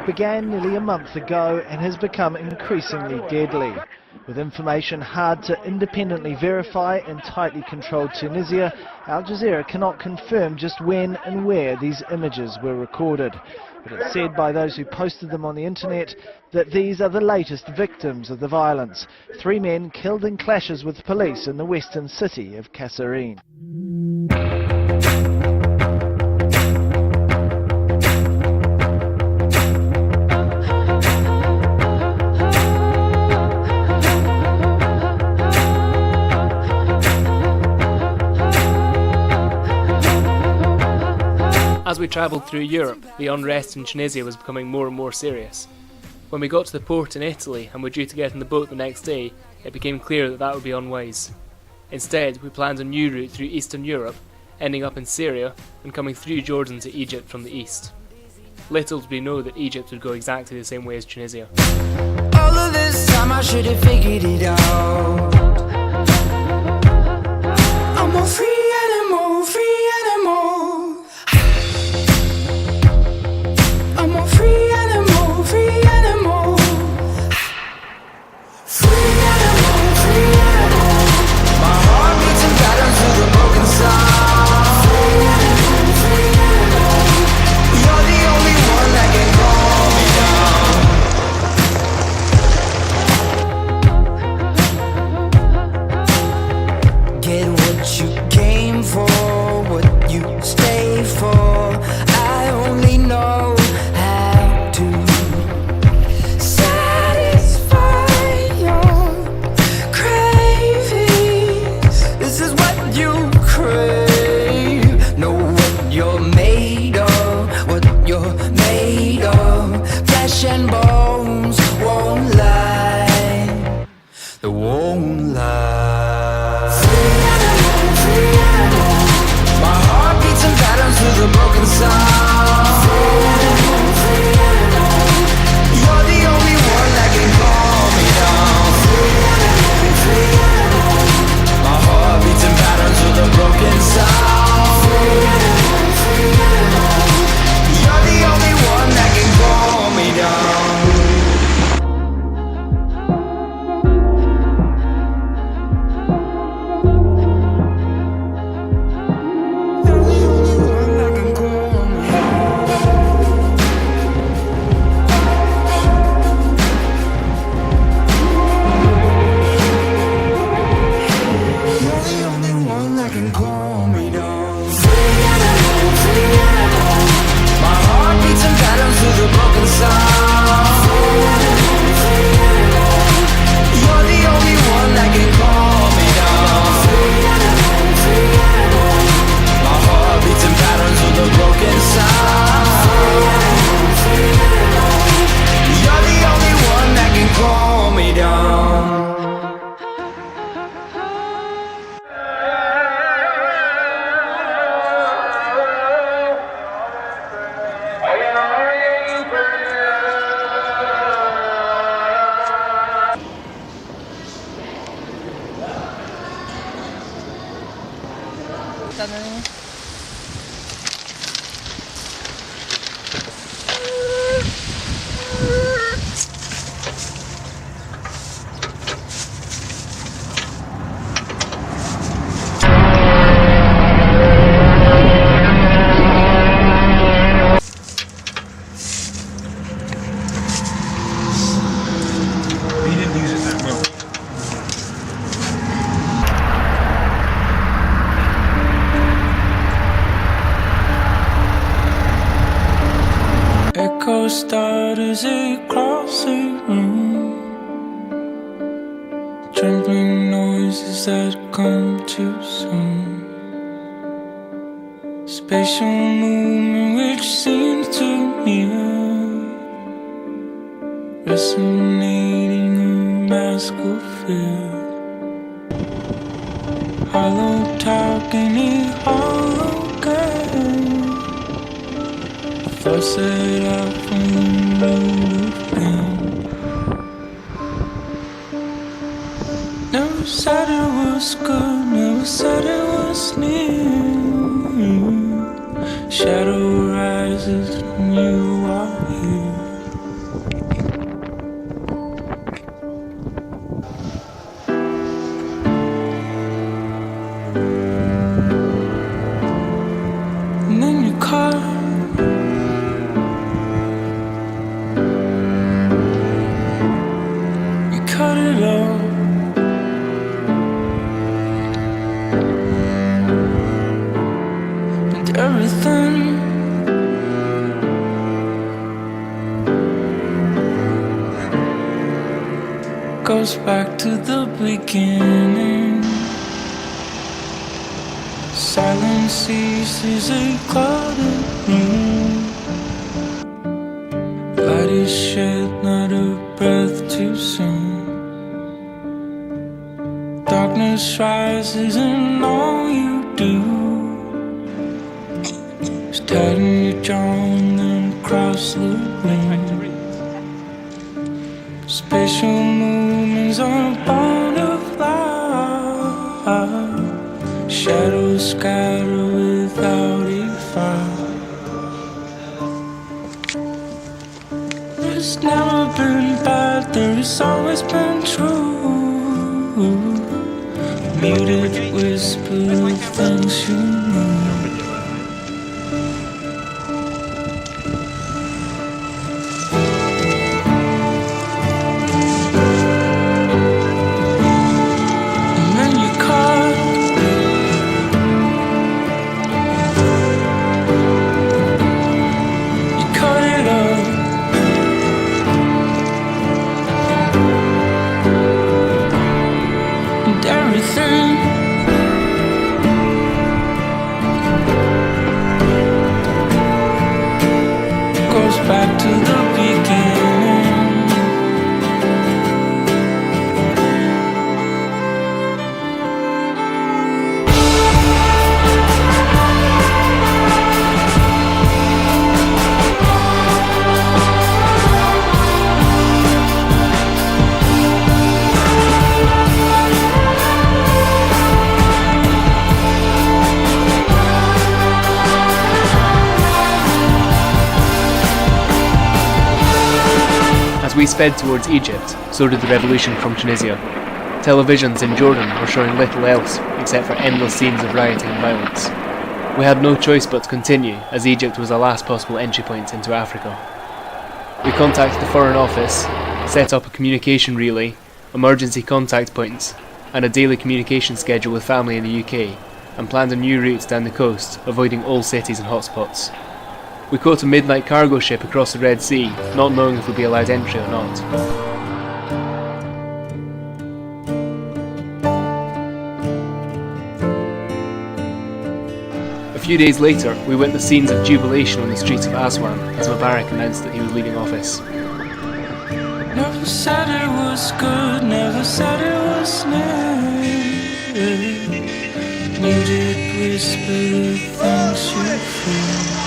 Began nearly a month ago and has become increasingly deadly. With information hard to independently verify in tightly controlled Tunisia, Al Jazeera cannot confirm just when and where these images were recorded. But it's said by those who posted them on the internet that these are the latest victims of the violence. 3 men killed in clashes with police in the western city of Kasserine. As we travelled through Europe, the unrest in Tunisia was becoming more and more serious. When we got to the port in Italy and were due to get on the boat the next day, it became clear that that would be unwise. Instead, we planned a new route through Eastern Europe, ending up in Syria and coming through Jordan to Egypt from the east. Little did we know that Egypt would go exactly the same way as Tunisia. All of this time I should have figured it out. I'm a free animal, free animal. I'm a free animal, free animal. afraid of what you're made of. Flesh and bones won't lie. They won't lie. Free animal, free animal. My heart beats in patterns to the broken sound. Free animal, free animal. You're the only one that can calm me down. Free animal, free animal. My heart beats in patterns to the broken sound. Free animal, free animal. You're the only one that can calm me down. Echo starters across the room, trembling noises that come too soon. Spatial movement which seems too near, resonating a mask of fear. Hollow talking in hollow game. Force it out from the road of pain. Never said it was good, never said it was near. Shadow rises when you are here. And then you call. Cut it off. And everything goes back to the beginning. Silence ceases a clouded room. Light is shed, not a breath too soon. Darkness rises and all you do is tighten your jaw and then cross the room. Spatial movements on a bond of light. Shadows scatter without a fire. There's never been bad, there has always been true. Muted whisper of things you know. And then you call. You cut it off. And everything As we sped towards Egypt, so did the revolution from Tunisia. Televisions in Jordan were showing little else except for endless scenes of rioting and violence. We had no choice but to continue, as Egypt was the last possible entry point into Africa. We contacted the Foreign Office, set up a communication relay, emergency contact points, and a daily communication schedule with family in the UK, and planned a new route down the coast, avoiding all cities and hotspots. We caught a midnight cargo ship across the Red Sea, not knowing if we'd be allowed entry or not. A few days later, we witnessed scenes of jubilation on the streets of Aswan as Mubarak announced that he was leaving office. Never said it was good, never said it was nice. You did whisper the things you feel.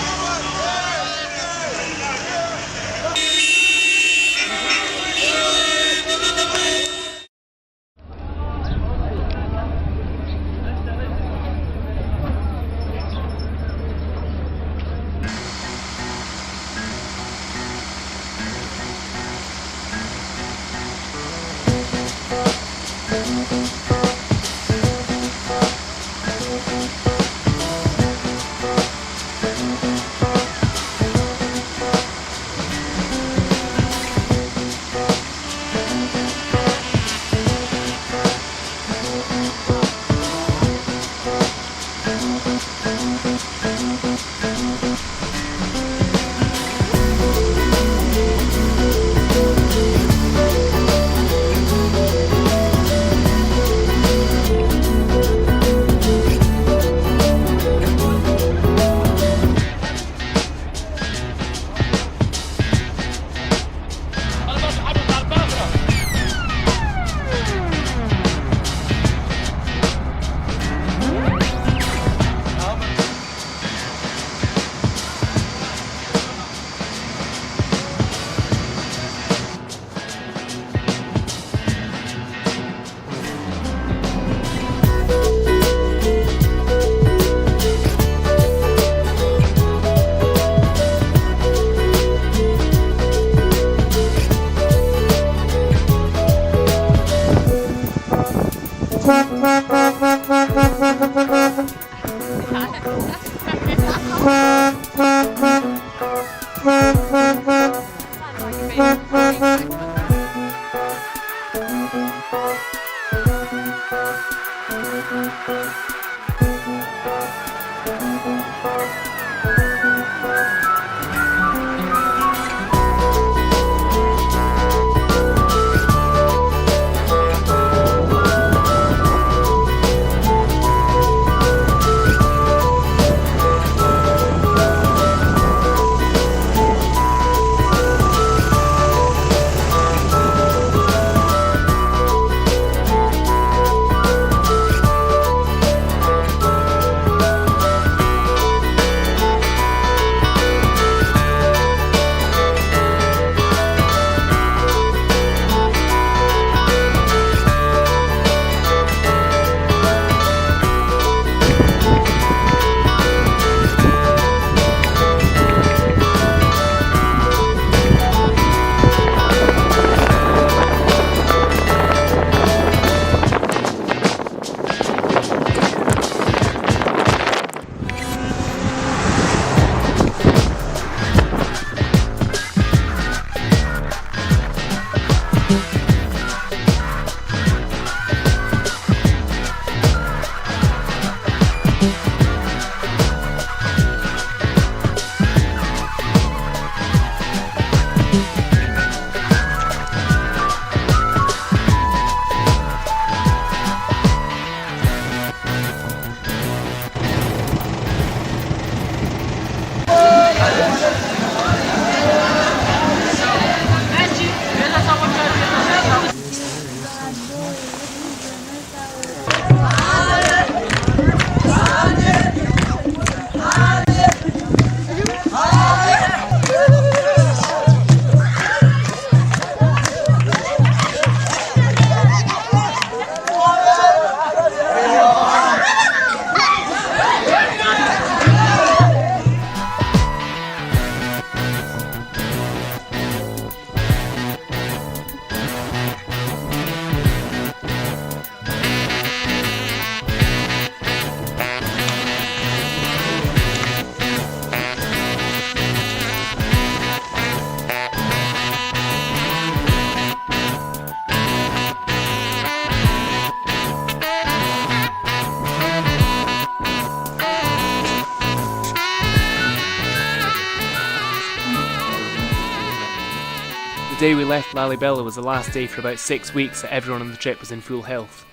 The day we left Lalibela was the last day for about 6 weeks that everyone on the trip was in full health.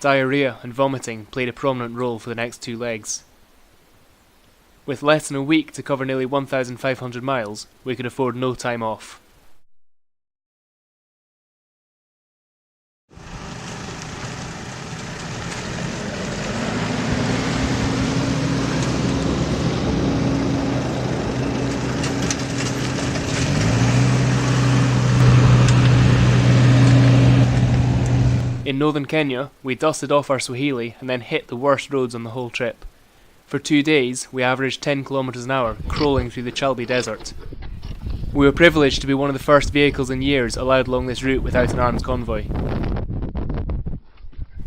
Diarrhea and vomiting played a prominent role for the next 2 legs. With less than a week to cover nearly 1,500 miles, we could afford no time off. In northern Kenya, we dusted off our Swahili and then hit the worst roads on the whole trip. For 2 days, we averaged 10 kilometers an hour, crawling through the Chalbi Desert. We were privileged to be one of the first vehicles in years allowed along this route without an arms convoy.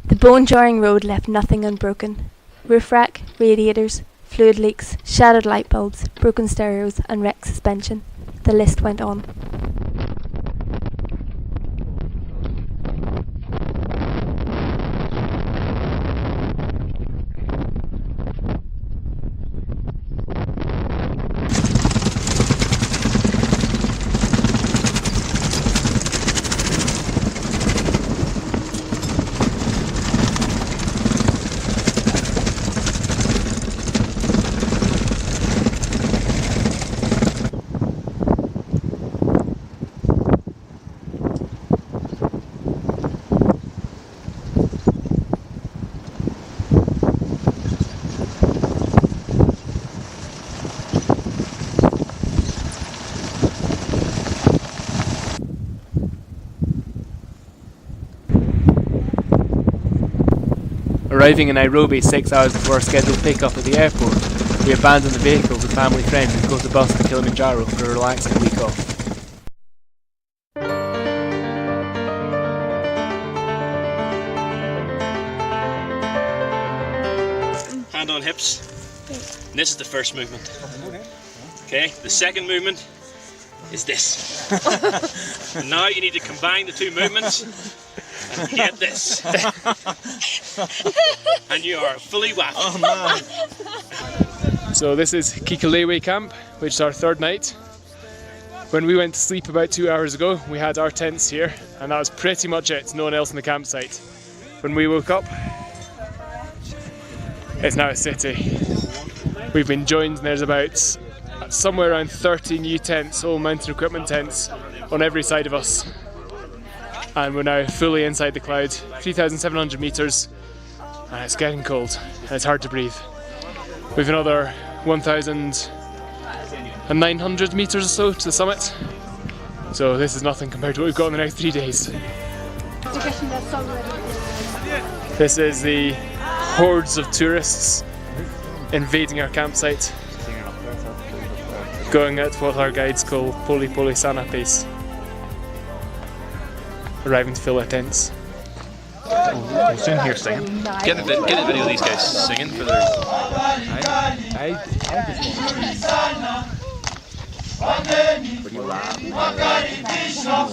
The bone-jarring road left nothing unbroken. Roof rack, radiators, fluid leaks, shattered light bulbs, broken stereos and wrecked suspension. The list went on. Arriving in Nairobi 6 hours before our scheduled pick-up at the airport, we abandoned the vehicle with family friends and caught a bus to Kilimanjaro for a relaxing week off. Hand on hips. This is the first movement. Okay, the second movement is this. And now you need to combine the 2 movements and get this. And you are fully whacked. Oh man. So this is Kikalewe camp, which is our 3rd night. When we went to sleep about 2 hours ago, we had our tents here, and that was pretty much it, no one else in the campsite. When we woke up, it's now a city. We've been joined and there's about somewhere around 30 new tents, all mountain equipment tents, on every side of us. And we're now fully inside the cloud, 3,700 metres, and it's getting cold, and it's hard to breathe. We've another 1,900 metres or so to the summit, so this is nothing compared to what we've got in the next 3 days. This is the hordes of tourists invading our campsite, going at what our guides call Poli Poli Sana pace, arriving to fill our tents. We'll soon hear singing. Get a video of these guys singing for their...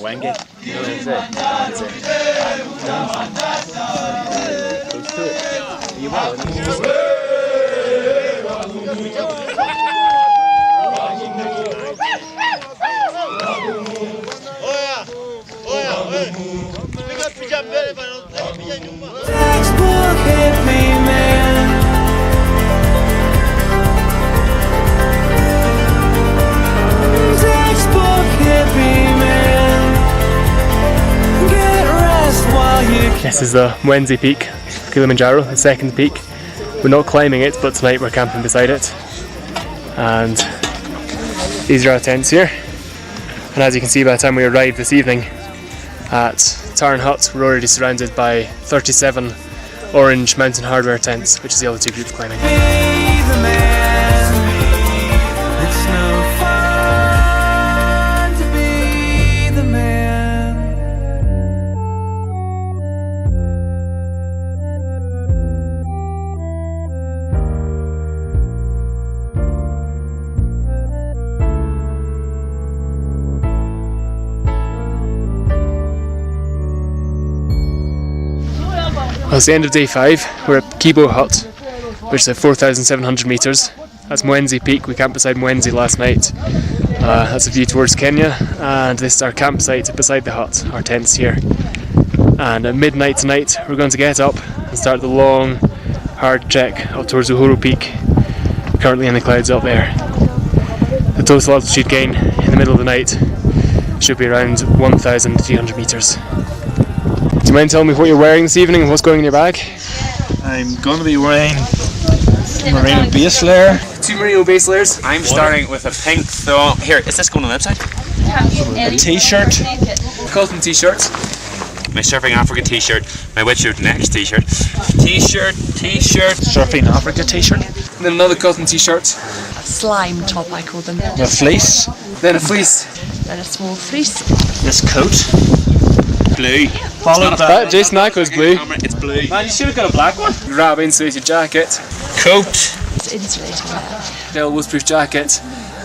Wenge. Textbook hippie man. Textbook hippie man. Get rest while you can. This is the Wednesday peak, Kilimanjaro, the 2nd peak. We're not climbing it, but tonight we're camping beside it. And these are our tents here. And as you can see, by the time we arrived this evening at Tarn Hut, we're already surrounded by 37 orange mountain hardware tents, which is the other 2 groups climbing. Be the man. It's no fun to be the man. Well, it's the end of day 5. We're at Kibo Hut, which is at 4,700 metres, That's Mwenzi Peak. We camped beside Mwenzi last night. That's a view towards Kenya, and this is our campsite beside the hut, our tent's here. And at midnight tonight we're going to get up and start the long, hard trek up towards Uhuru Peak, currently in the clouds up there. The total altitude gain in the middle of the night should be around 1,300 metres. Do you mind telling me what you're wearing this evening and what's going in your bag? I'm going to be wearing merino base layer. 2 merino base layers. I'm starting with a pink thong. Here, is this going on the website? A t-shirt. Cotton t-shirts. My Surfing Africa t-shirt, my Wetsuit Next t-shirt. T-shirt. Surfing Africa t-shirt. And then another cotton t-shirt. Slime top, I call them. A fleece. Then a fleece. Then a small fleece. This coat. Blue. Followed by Jason Ackles blue. It's blue. Man, you should have got a black one. Grab insulated jacket. Coat. It's insulating there. Dell waterproof jacket.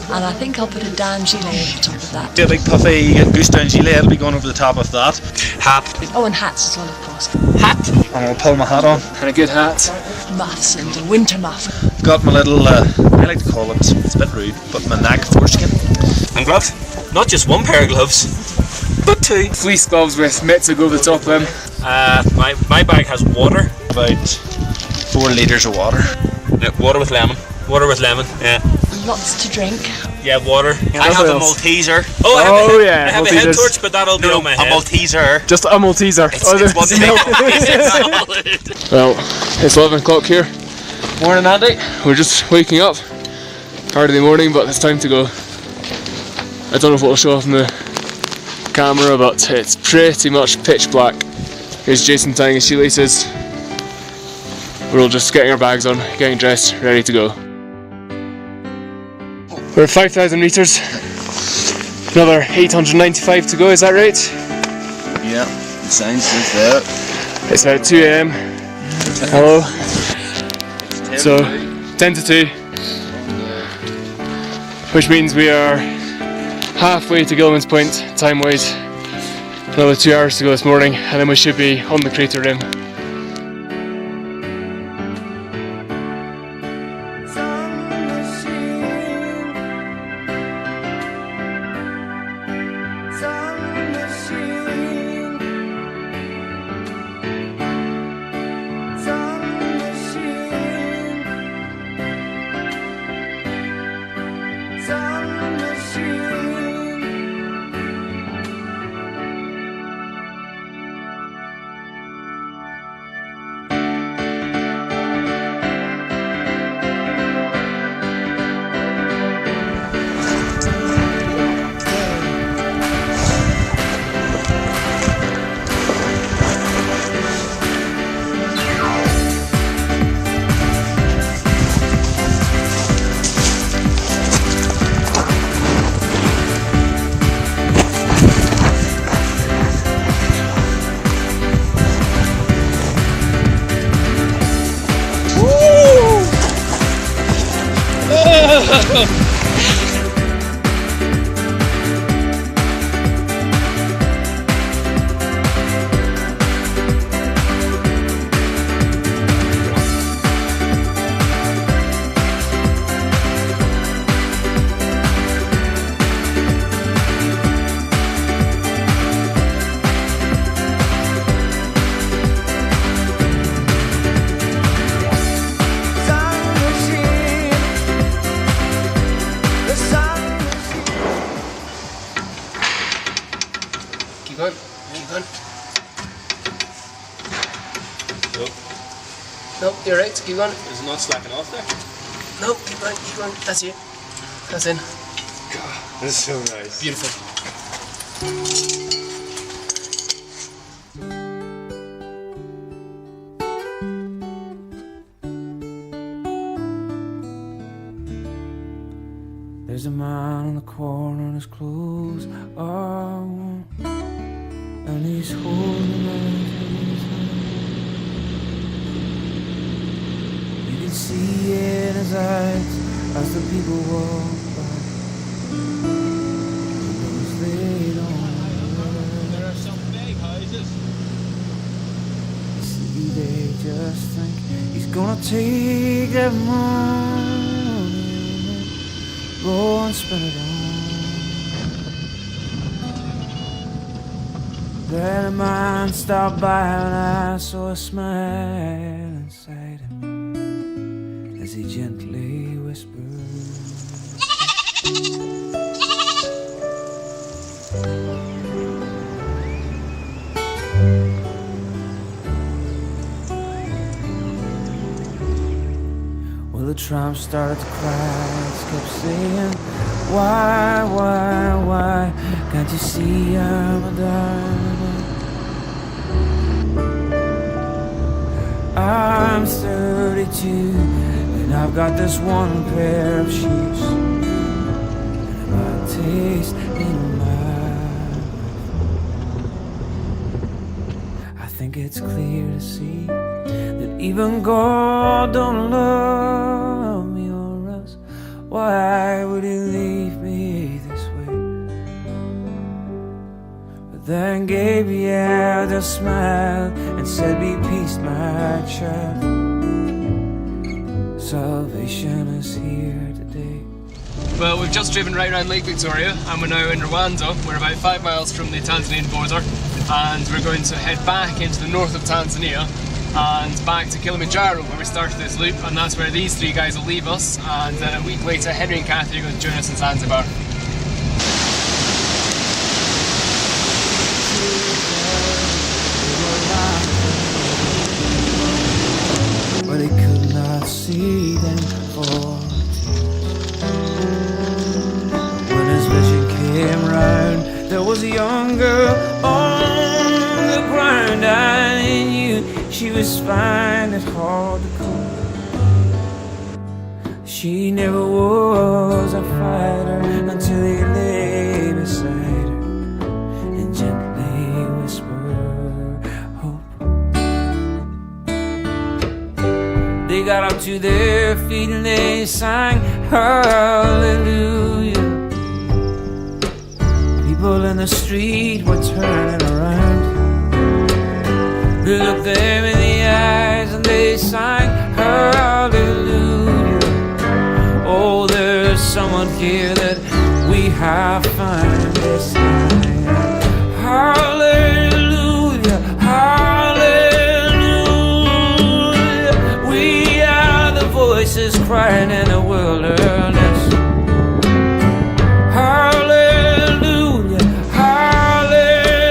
And I think I'll put a down gilet over the top of that. a big puffy goose down gilet. It'll be going over the top of that. Hat. Oh, and hats as well, of course. Hat. And I'll pull my hat on. And a good hat. Muffs and a winter muff. Got my little, I like to call it, it's a bit rude, but my neck foreskin. And gloves. Not just one pair of gloves, but 2. Fleece gloves with mitts that go over the top of them. My bag has water. About 4 litres of water. No, water with lemon. Water with lemon, yeah. Lots to drink. Yeah, water. I have a Malteser. Yeah, I have a head torch, but that'll be on my head. A Malteser. Just a Malteser. It's one thing. Well, it's 11 o'clock here. Morning, Andy. We're just waking up. Hard of the morning, but it's time to go. I don't know if it'll show off in the camera, but it's pretty much pitch black. Here's Jason tying his shoelaces. We're all just getting our bags on, getting dressed, ready to go. We're at 5,000 metres. Another 895 to go, is that right? Yeah, the sign's just there. It's about 2 AM. Hello. So, 10 to 2. Which means we are halfway to Gilman's Point, time-wise. Another 2 hours to go this morning, and then we should be on the crater rim. Nope, you're right, keep going. Is it not slacking off there? Nope, keep going, that's you. That's in. God, that's so nice. Beautiful. There's a man in the corner and his clothes are warm, and he's holding out his hand. You can see in his eyes as the people walk by. He knows they don't. There are some big houses. See, they just think he's gonna take their money. and spin it on. Then a man stopped by and I saw a smile inside him as he gently whispered. Well, the tramp started to cry, it kept saying, why, can't you see I'm a diamond? I'm 32 and I've got this one pair of shoes and my taste in my mouth. I think it's clear to see that even God don't love me, or else why would he leave me this way? But then gave me out a smile and said, be peace, my child. Salvation is here today. Well, we've just driven right around Lake Victoria and we're now in Rwanda. We're about 5 miles from the Tanzanian border and we're going to head back into the north of Tanzania and back to Kilimanjaro where we started this loop, and that's where these three guys will leave us, and then a week later Henry and Kathy are going to join us in Zanzibar. But he could not see them for when his vision came round, there was a young girl on the ground. I knew she was fine, it hard to call. She never was a fighter until he lay beside her and gently whispered hope. They got up to their feet and they sang hallelujah. People in the street were turning around. They looked them in the eyes and they sang hallelujah. Oh, there's someone here that we have found. They sang hallelujah, hallelujah. We are the voices crying in the wilderness. Hallelujah, hallelujah.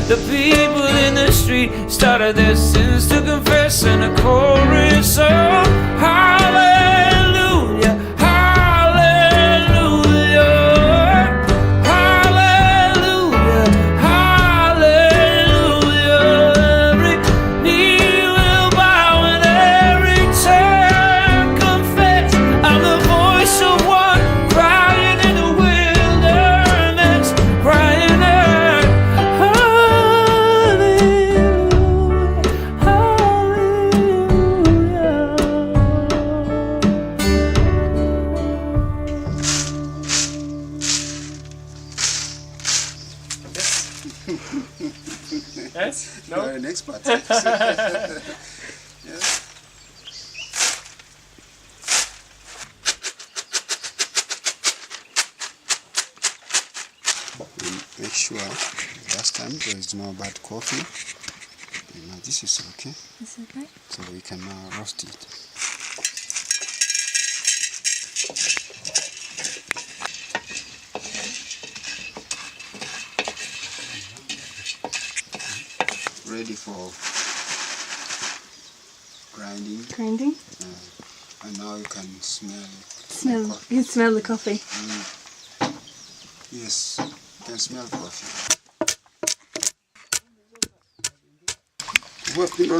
The people in the street started their sins to confess in a chorus of hallelujah, hallelujah, hallelujah, hallelujah. Every knee will bow and every tongue confess. I'm the voice of one crying in the wilderness, crying out hallelujah, Yes? No? You're an expert. Yes. Make sure last time there is no bad coffee. And now this is okay. Is it okay? So we can now roast it. Ready for grinding. Grinding. And now you can smell. You can smell the coffee. Yes, you can smell coffee. What people?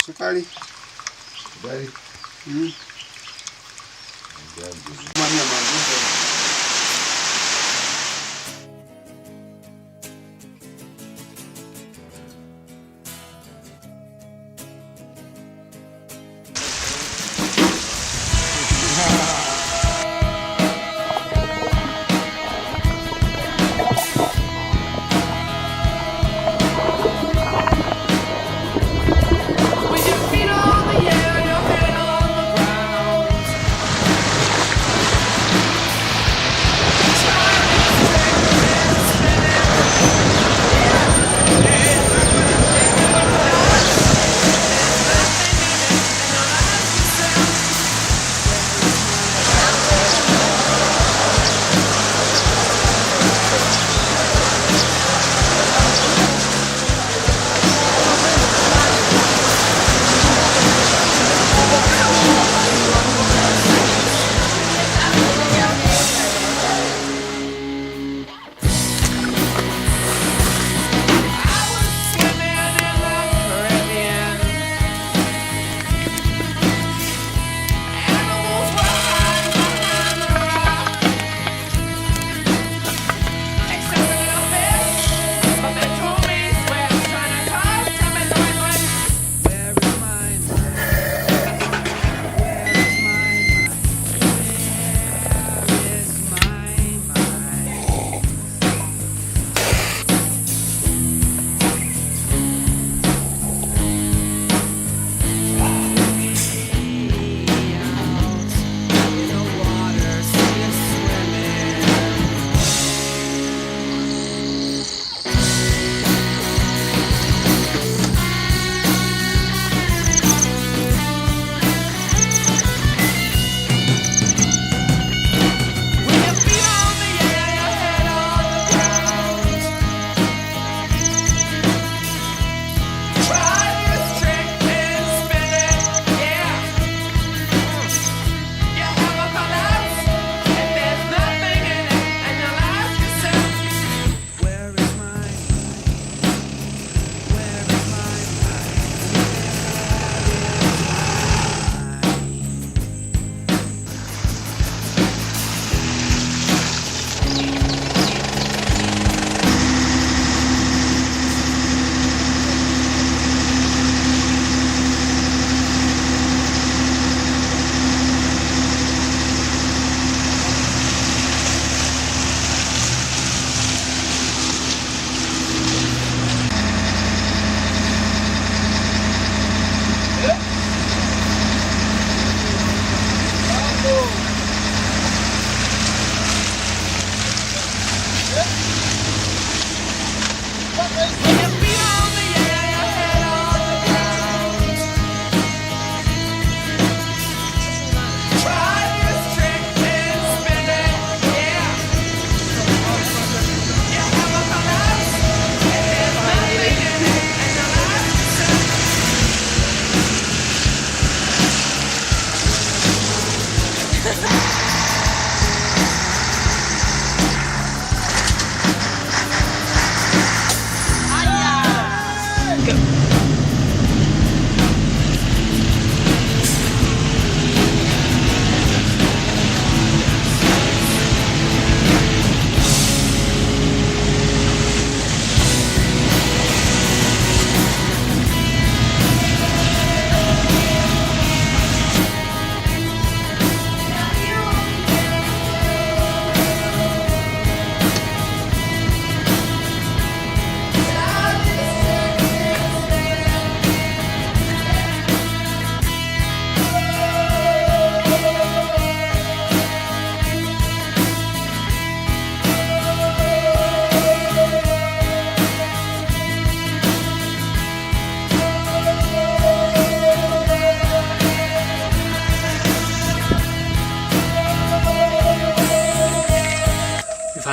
Sukari. Sukari.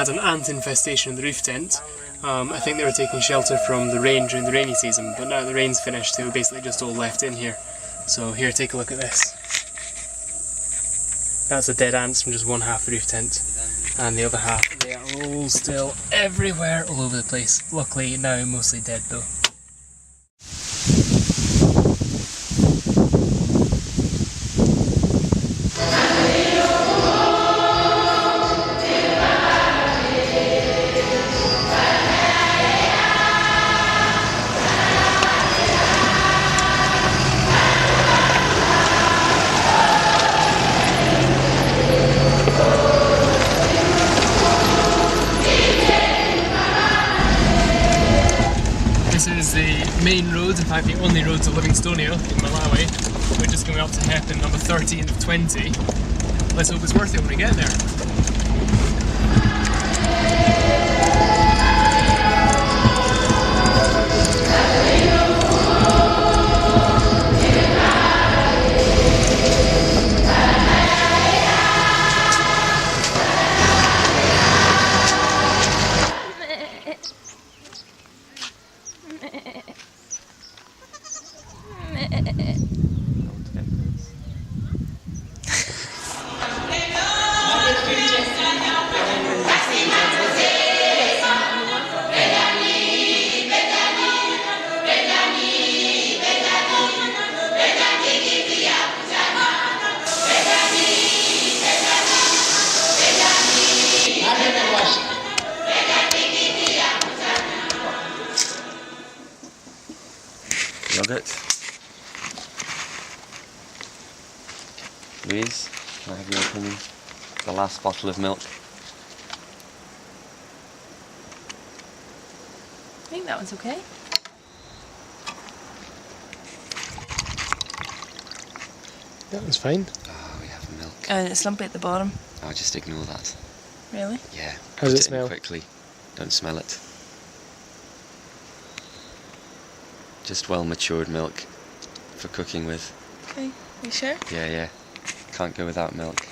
had an ant infestation in the roof tent. I think they were taking shelter from the rain during the rainy season, but now the rain's finished, they were basically just all left in here. So here, take a look at this. That's the dead ants from just one half the roof tent, and the other half, they are all still everywhere, all over the place. Luckily now mostly dead though. This is the main road, in fact the only road to Livingstonia in Malawi. We're just going up to hairpin number 13 of 20. Let's hope it's worth it when we get there. Yogurt. Louise, can I have your opinion? The last bottle of milk. I think that one's okay. That one's fine. Oh, we have milk. And it's lumpy at the bottom. Oh, just ignore that. Really? Yeah. How does put it smell? In quickly. Don't smell it. Just well matured milk for cooking with. Okay, you sure? Yeah, yeah. Can't go without milk.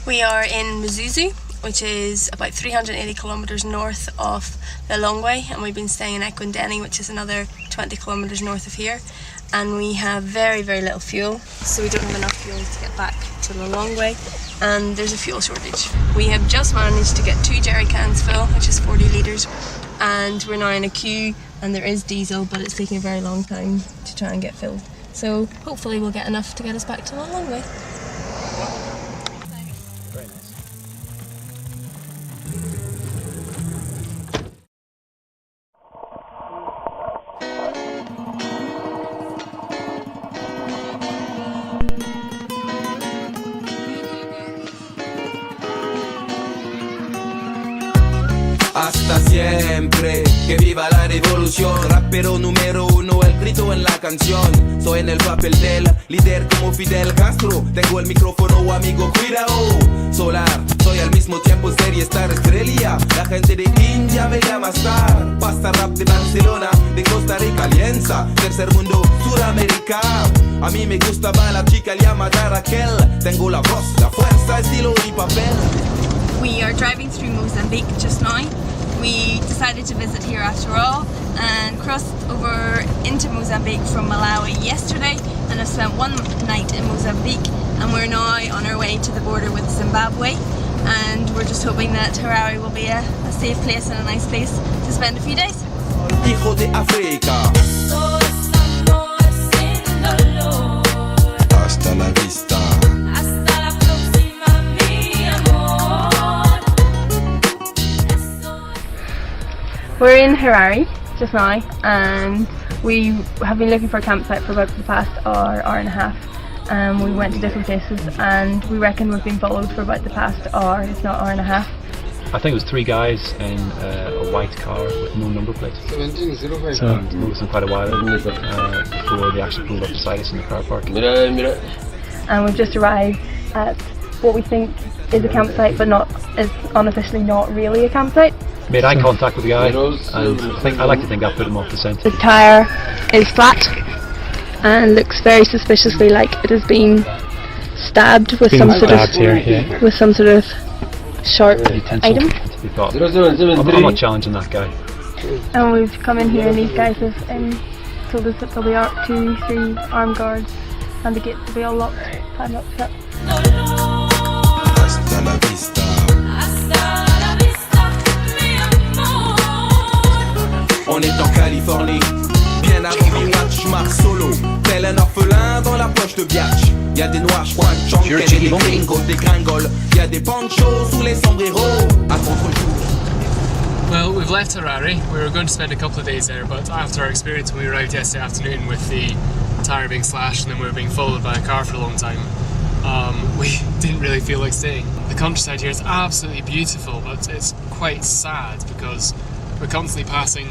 We are in Mzuzu, which is about 380 kilometres north of the Lilongwe, and we've been staying in Ekwindeni, which is another 20 kilometres north of here. And we have very, very little fuel, so we don't have enough fuel to get back to the Lilongwe, and there's a fuel shortage. We have just managed to get 2 jerry cans full, which is 40 litres, and we're now in a queue, and there is diesel, but it's taking a very long time to try and get filled. So hopefully we'll get enough to get us back to the Lilongwe. Hasta siempre, que viva la revolución. Rapero número 1, el grito en la canción. Soy en el papel del líder como Fidel Castro. Tengo el micrófono, amigo, cuidado. Solar, soy al mismo tiempo serie Star Estrella. La gente de India me llama Star. Pasta rap de Barcelona, de Costa Rica, Alianza. Tercer mundo, Suramérica. A mí me gustaba la chica llamada Raquel. Tengo la voz, la fuerza, estilo y papel. We are driving through Mozambique just now. We decided to visit here after all and crossed over into Mozambique from Malawi yesterday and have spent one night in Mozambique, and we're now on our way to the border with Zimbabwe, and we're just hoping that Harare will be a safe place and a nice place to spend a few days. Hijo de África. Hasta la vista. We're in Harare just now, and we have been looking for a campsite for about the past hour and a half. We went to different places, and we reckon we've been followed for about the past hour, if not hour and a half. I think it was 3 guys in a white car with no number plate. 1705. So we was quite a while before they actually pulled up beside us in the car park. And we've just arrived at what we think is a campsite, but is unofficially not really a campsite. Made eye contact with the guy, and I like to think that put him off the scent. The tyre is flat and looks very suspiciously like it has been stabbed with some sort of sharp item. I'm not challenging that guy. And we've come in here and these guys have told us that there'll be 2, 3 armed guards and the gates will be all locked, padlocked shut. Hasta la vista. On est en Californie, bien avant les watch, marche solo, tel un orphelin dans la poche de Biatch. Y'a des noirs, chang, des gringos, des gringoles, y'a des ponchos sous les sombreros, à contre-jour. Well, we've left Harare. We were going to spend a couple of days there, but after our experience when we arrived yesterday afternoon with the tyre being slashed and then we were being followed by a car for a long time, we didn't really feel like staying. The countryside here is absolutely beautiful, but it's quite sad because we're constantly passing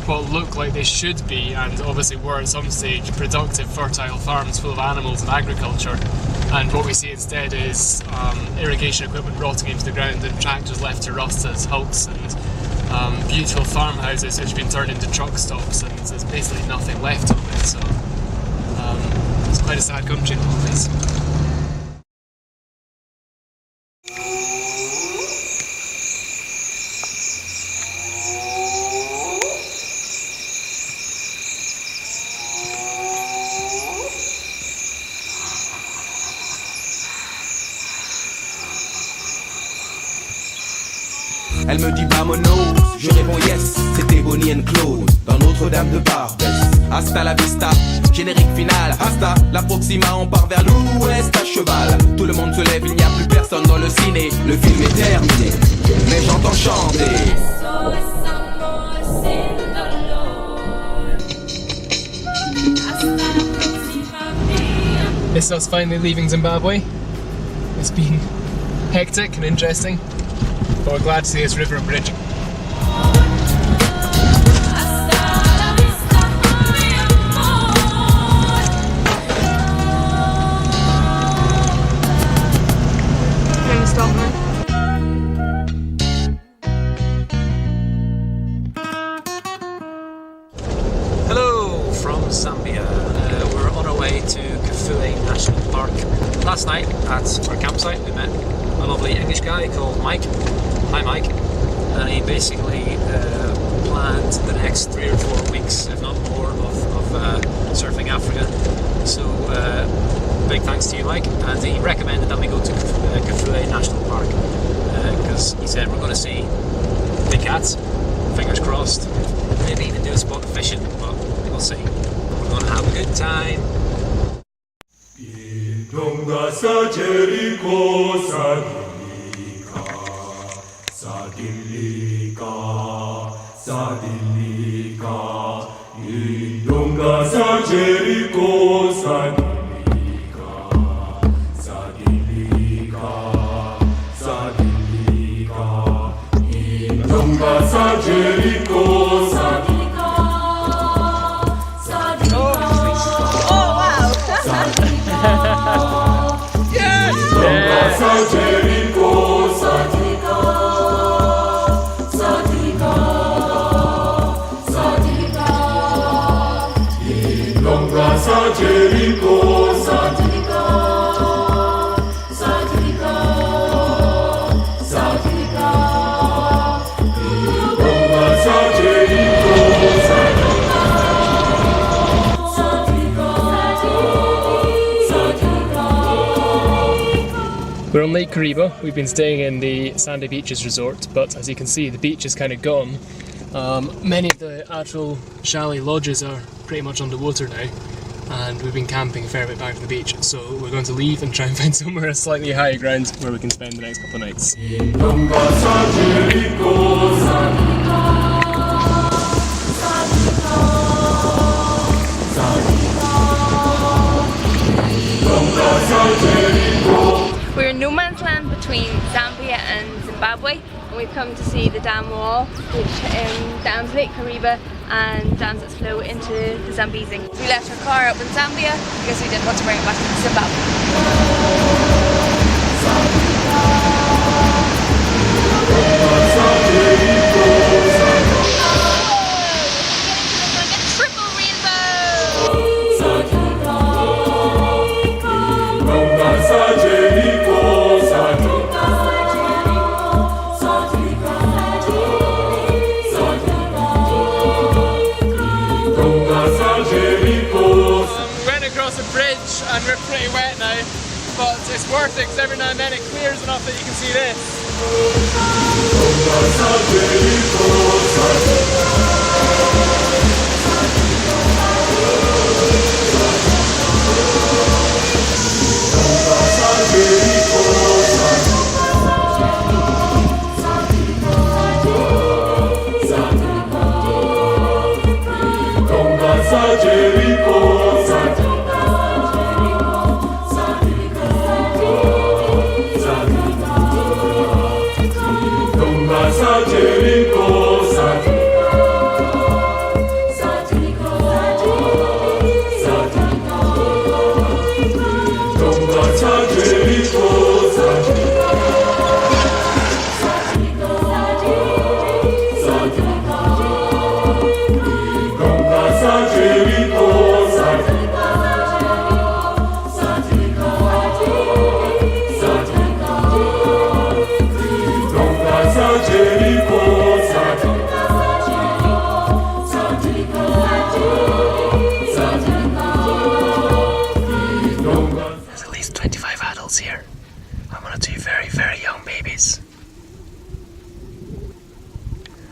what look like they should be, and obviously were at some stage, productive, fertile farms full of animals and agriculture, and what we see instead is irrigation equipment rotting into the ground and tractors left to rust as hulks, and beautiful farmhouses which have been turned into truck stops, and there's basically nothing left of it, so it's quite a sad country in all ways. Elle me dit vamonos, je réponds yes, c'était Bonnie and Claude, dans Notre-Dame de Barbès. Hasta la vista, générique final, hasta la proxima, on part vers l'ouest à cheval. Tout le monde se lève, il n'y a plus personne dans le ciné, le film est terminé, mais j'entends chanter. This is us finally leaving Zimbabwe. It's been hectic and interesting, but we're glad to see this river bridge. Hello from Zambia. We're on our way to Kafue National Park. Last night at our campsite we met a lovely English guy called Mike. Hi Mike. And he basically planned the next 3 or 4 weeks, if not more, of Surfing Africa. So big thanks to you Mike. And he recommended that we go to Kafue National Park because he said we're going to see big cats, fingers crossed, maybe even do a spot of fishing, but we'll see. We're going to have a good time. We're on Lake Kariba. We've been staying in the Sandy Beaches resort, but as you can see the beach is kind of gone. Many of the actual chalet lodges are pretty much underwater now, and we've been camping a fair bit back to the beach, so we're going to leave and try and find somewhere slightly higher ground where we can spend the next couple of nights. We're in no man's land between Zambia and Zimbabwe, and we've we've come to see the dam wall, which dams Lake Kariba and dams its flow into the Zambezi. We left our car up in Zambia because we didn't want to bring it back to Zimbabwe. And we're pretty wet now, but it's worth it because every now and then it clears enough that you can see this. Here, and one or two very, very young babies.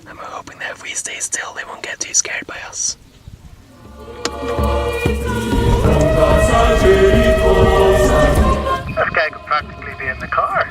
And we're hoping that if we stay still, they won't get too scared by us. This guy could practically be in the car.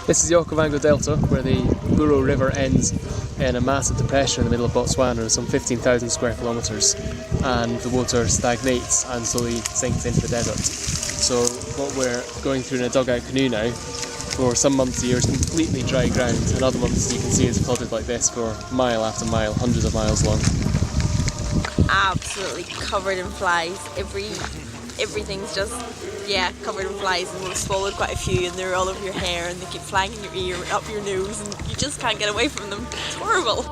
This is the Okavango Delta, where the Buro River ends in a massive depression in the middle of Botswana, some 15,000 square kilometres, and the water stagnates and slowly sinks into the desert. So what we're going through in a dugout canoe now, for some months of the year is completely dry ground, and other months you can see is flooded like this for mile after mile, hundreds of miles long. Absolutely covered in flies. Everything's just, yeah, covered in flies, and we've swallowed quite a few, and they're all over your hair, and they keep flying in your ear and up your nose, and you just can't get away from them. It's horrible.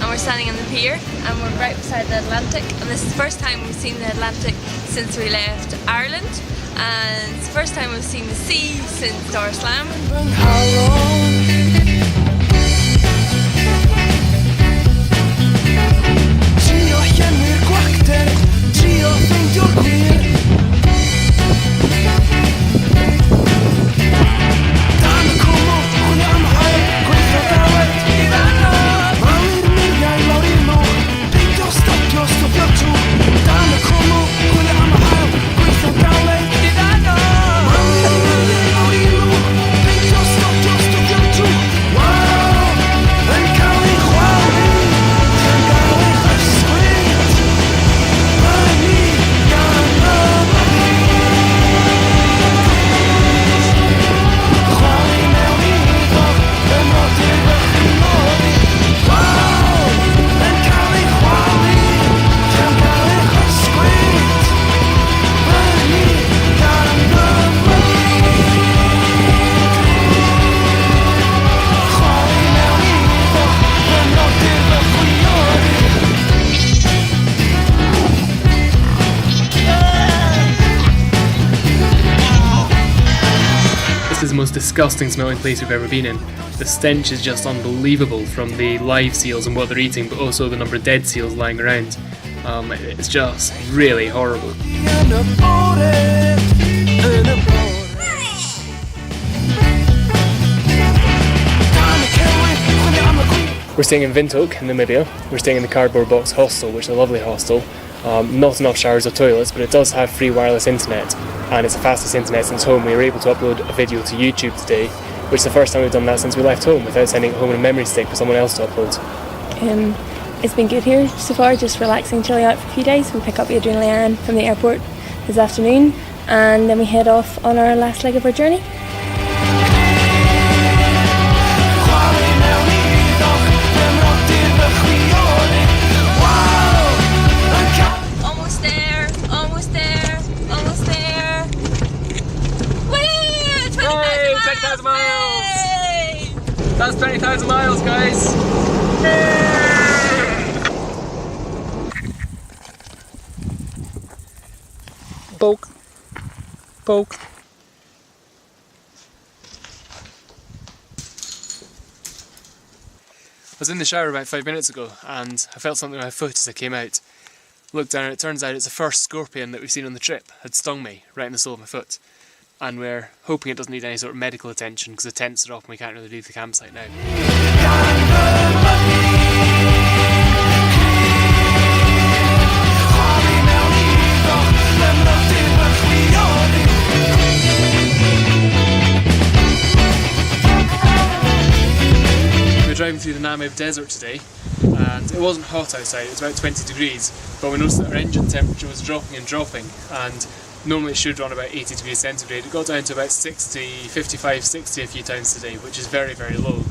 And we're standing on the pier and we're right beside the Atlantic, and this is the first time we've seen the Atlantic since we left Ireland, and it's the first time we've seen the sea since Dar es Salaam. most disgusting smelling place we've ever been in. The stench is just unbelievable from the live seals and what they're eating, but also the number of dead seals lying around. It's just really horrible. We're staying in Windhoek in Namibia. We're staying in the cardboard box hostel, which is a lovely hostel. Not enough showers or toilets, but it does have free wireless internet, and it's the fastest internet since home. We were able to upload a video to YouTube today, which is the first time we've done that since we left home, without sending it home in a memory stick for someone else to upload. It's been good here so far, just relaxing, chilling out for a few days. We pick up Adrian from the airport this afternoon, and then we head off on our last leg of our journey. Almost there, almost there, almost there. Woo! 20,000 miles! Yay! That's 20,000 miles, guys! Poke. Poke. I was in the shower about 5 minutes ago and I felt something on my foot as I came out. Looked down and it turns out it's the first scorpion that we've seen on the trip had stung me right in the sole of my foot. And we're hoping it doesn't need any sort of medical attention because the tents are off and we can't really leave the campsite now. We're driving through the Namib desert today, and it wasn't hot outside, it was about 20 degrees, but we noticed that our engine temperature was dropping and dropping, and normally it should run about 80 degrees centigrade. It got down to about 60, 55, 60 a few times today, which is very, very low.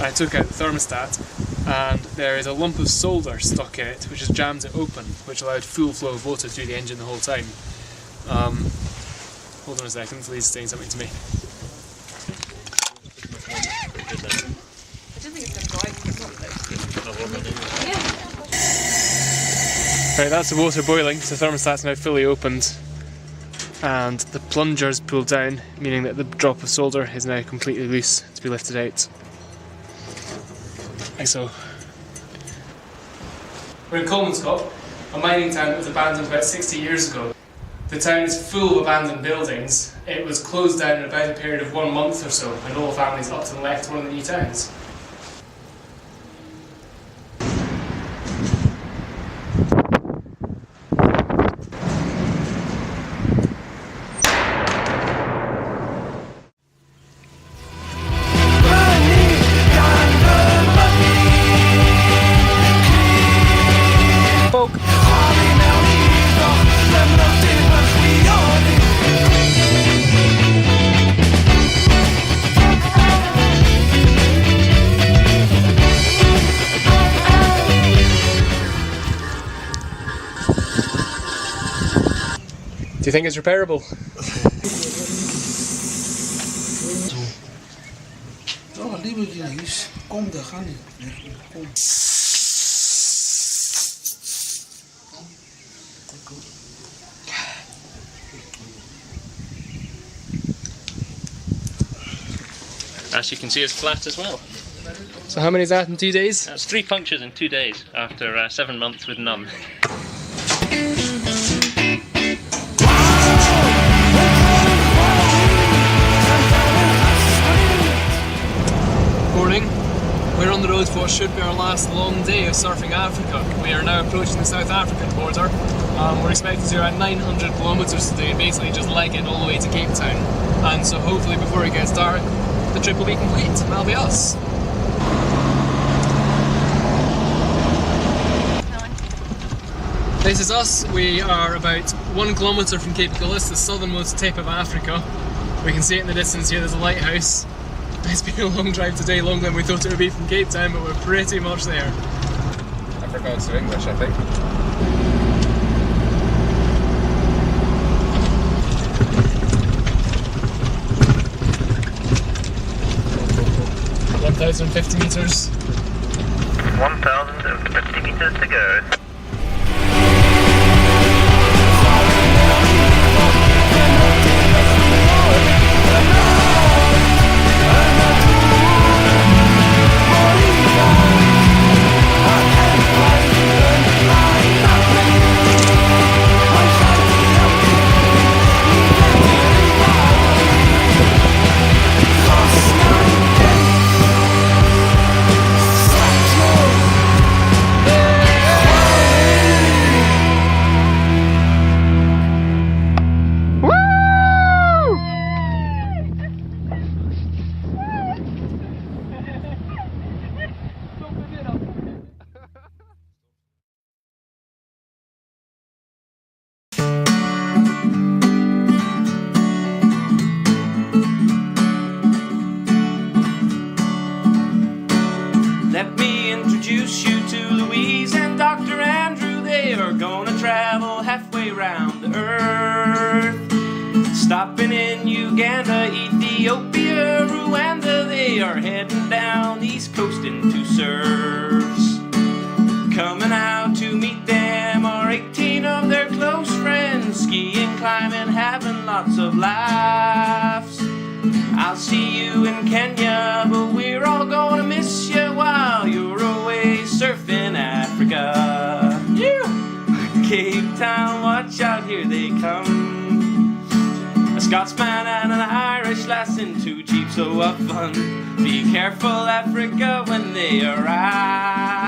I took out the thermostat, and there is a lump of solder stuck in it, which has jammed it open, which allowed full flow of water through the engine the whole time. Hold on a second, Louise is saying something to me. Right, that's the water boiling, so the thermostat's now fully opened and the plunger's pulled down, meaning that the drop of solder is now completely loose to be lifted out. Like so. We're in Kilimanjaro, a mining town that was abandoned about 60 years ago. The town is full of abandoned buildings. It was closed down in about a period of 1 month or so, and all the families up to the left were in the new towns. Do you think it's repairable? As you can see, it's flat as well. So how many is that in 2 days? That's 3 punctures in 2 days after 7 months with none. Morning. We're on the road for what should be our last long day of Surfing Africa. We are now approaching the South African border. We're expected to do around 900 kilometres today and basically just leg it all the way to Cape Town. And so hopefully before it gets dark, the trip will be complete. That'll be us. This is us. We are about 1 kilometre from Cape Collis, the southernmost tip of Africa. We can see it in the distance here, there's a lighthouse. It's been a long drive today, longer than we thought it would be from Cape Town, but we're pretty much there. I forgot to English, I think. $1,050 metres. 1,050 metres to go. they are gonna travel halfway round the earth. Stopping in Uganda, Ethiopia, Rwanda, they are heading down the east coast into Surfs. Coming out to meet them are 18 of their close friends, skiing, climbing, having lots of laughs. I'll see you in Kenya, but we're all gonna miss you while you're away surfing Africa. Cape Town, watch out, here they come. A Scotsman and an Irish lass in 2 jeeps, so have fun. Be careful, Africa, when they arrive.